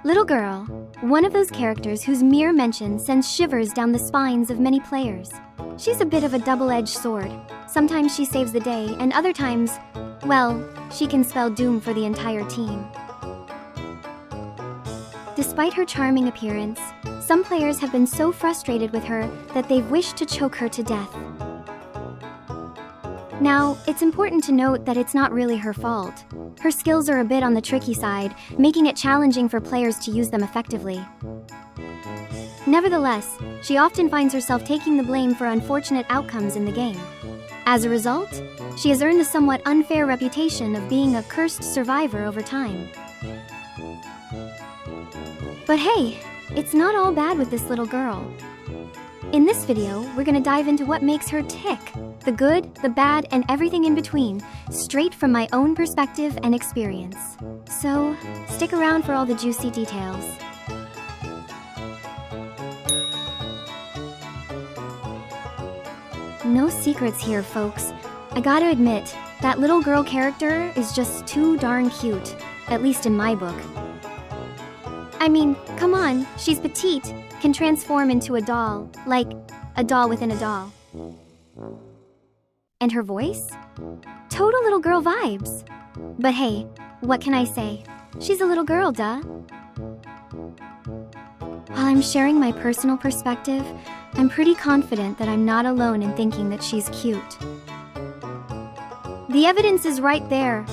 Little Girl, one of those characters whose mere mention sends shivers down the spines of many players. She's a bit of a double-edged sword. Sometimes she saves the day, and other times, well, she can spell doom for the entire team. Despite her charming appearance, some players have been so frustrated with her that they've wished to choke her to death. Now, it's important to note that it's not really her fault. Her skills are a bit on the tricky side, making it challenging for players to use them effectively. Nevertheless, she often finds herself taking the blame for unfortunate outcomes in the game. As a result, she has earned the somewhat unfair reputation of being a cursed survivor over time. But hey, it's not all bad with this little girl. In this video, we're gonna dive into what makes her tick. The good, the bad, and everything in between, straight from my own perspective and experience. So, stick around for all the juicy details. No secrets here, folks. I gotta admit, that little girl character is just too darn cute, at least in my book. I mean, come on, she's petite, can transform into a doll, like a doll within a doll. And her voice? Total little girl vibes. But hey, what can I say? She's a little girl, duh. While I'm sharing my personal perspective, I'm pretty confident that I'm not alone in thinking that she's cute. The evidence is right there.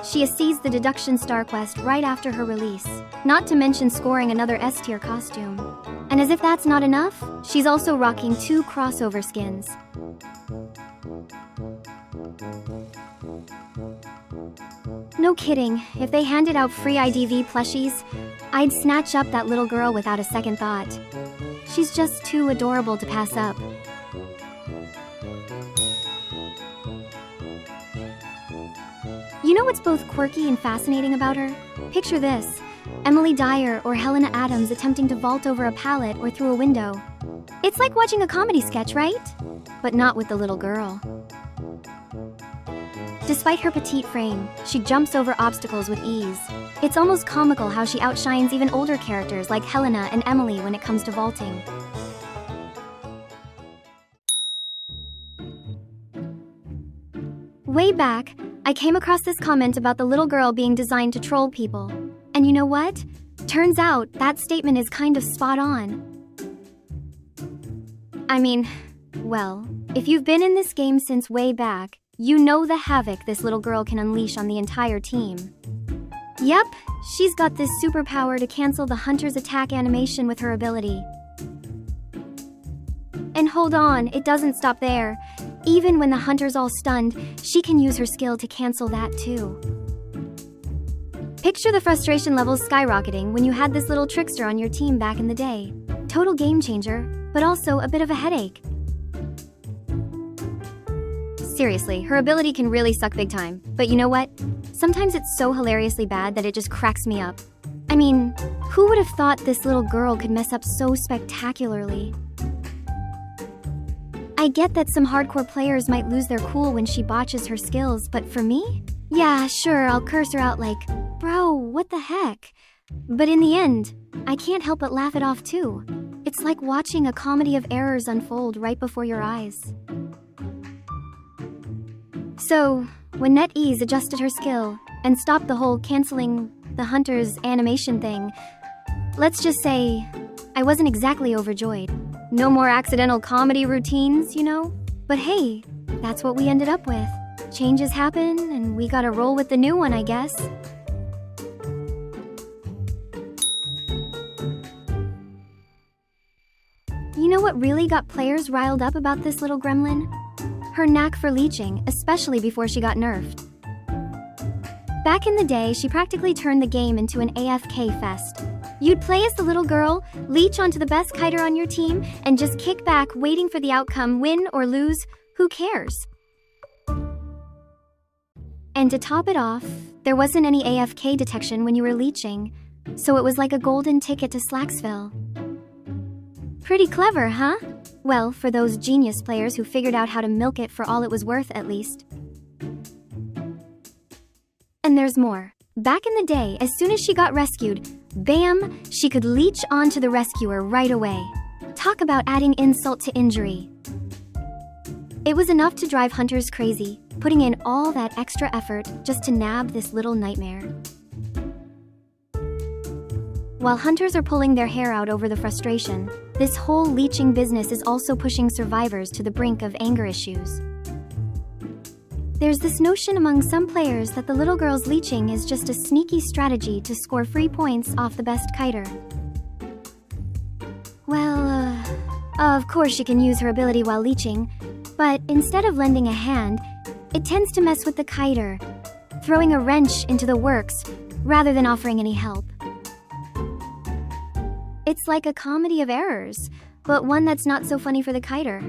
She seized the Deduction Star Quest right after her release, not to mention scoring another S-tier costume. And as if that's not enough, she's also rocking 2 crossover skins. No kidding, if they handed out free IDV plushies, I'd snatch up that little girl without a second thought. She's just too adorable to pass up. You know what's both quirky and fascinating about her? Picture this, Emily Dyer or Helena Adams attempting to vault over a pallet or through a window. It's like watching a comedy sketch, right? But not with the little girl. Despite her petite frame, she jumps over obstacles with ease. It's almost comical how she outshines even older characters like Helena and Emily when it comes to vaulting. Way back, I came across this comment about the little girl being designed to troll people. And you know what? Turns out that statement is kind of spot on. I mean, well, if you've been in this game since way back, you know the havoc this little girl can unleash on the entire team. Yep, she's got this superpower to cancel the hunter's attack animation with her ability. And hold on, it doesn't stop there. Even when the hunter's all stunned, she can use her skill to cancel that too. Picture the frustration levels skyrocketing when you had this little trickster on your team back in the day. Total game changer, but also a bit of a headache. Seriously, her ability can really suck big time. But you know what? Sometimes it's so hilariously bad that it just cracks me up. I mean, who would have thought this little girl could mess up so spectacularly? I get that some hardcore players might lose their cool when she botches her skills, but for me? Yeah, sure, I'll curse her out like, bro, what the heck? But in the end, I can't help but laugh it off too. It's like watching a comedy of errors unfold right before your eyes. So, when NetEase adjusted her skill and stopped the whole canceling the hunter's animation thing, let's just say I wasn't exactly overjoyed. No more accidental comedy routines, you know? But hey, that's what we ended up with. Changes happen, and we gotta roll with the new one, I guess. You know what really got players riled up about this little gremlin? Her knack for leeching, especially before she got nerfed. Back in the day, she practically turned the game into an AFK fest. You'd play as the little girl, leech onto the best kiter on your team, and just kick back waiting for the outcome, win or lose, who cares? And to top it off, there wasn't any AFK detection when you were leeching, so it was like a golden ticket to Slacksville. Pretty clever, huh? Well, for those genius players who figured out how to milk it for all it was worth, at least. And there's more. Back in the day, as soon as she got rescued, bam, she could leech onto the rescuer right away. Talk about adding insult to injury. It was enough to drive hunters crazy, putting in all that extra effort just to nab this little nightmare. While hunters are pulling their hair out over the frustration, this whole leeching business is also pushing survivors to the brink of anger issues. There's this notion among some players that the little girl's leeching is just a sneaky strategy to score free points off the best kiter. Well, of course she can use her ability while leeching, but instead of lending a hand, it tends to mess with the kiter, throwing a wrench into the works rather than offering any help. It's like a comedy of errors, but one that's not so funny for the kiter.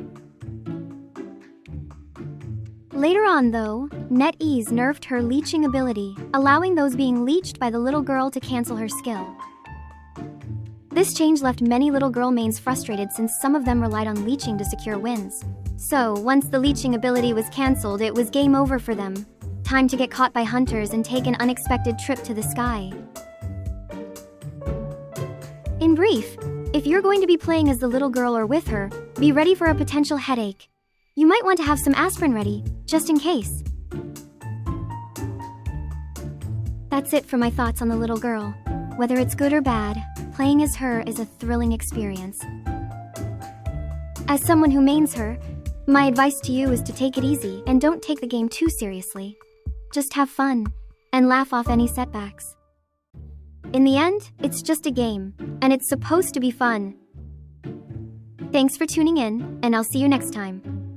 Later on, though, NetEase nerfed her leeching ability, allowing those being leeched by the little girl to cancel her skill. This change left many little girl mains frustrated since some of them relied on leeching to secure wins. So, once the leeching ability was cancelled, it was game over for them. Time to get caught by hunters and take an unexpected trip to the sky. In brief, if you're going to be playing as the little girl or with her, be ready for a potential headache. You might want to have some aspirin ready, just in case. That's it for my thoughts on the little girl. Whether it's good or bad, playing as her is a thrilling experience. As someone who mains her, my advice to you is to take it easy and don't take the game too seriously. Just have fun and laugh off any setbacks. In the end, it's just a game, and it's supposed to be fun. Thanks for tuning in, and I'll see you next time.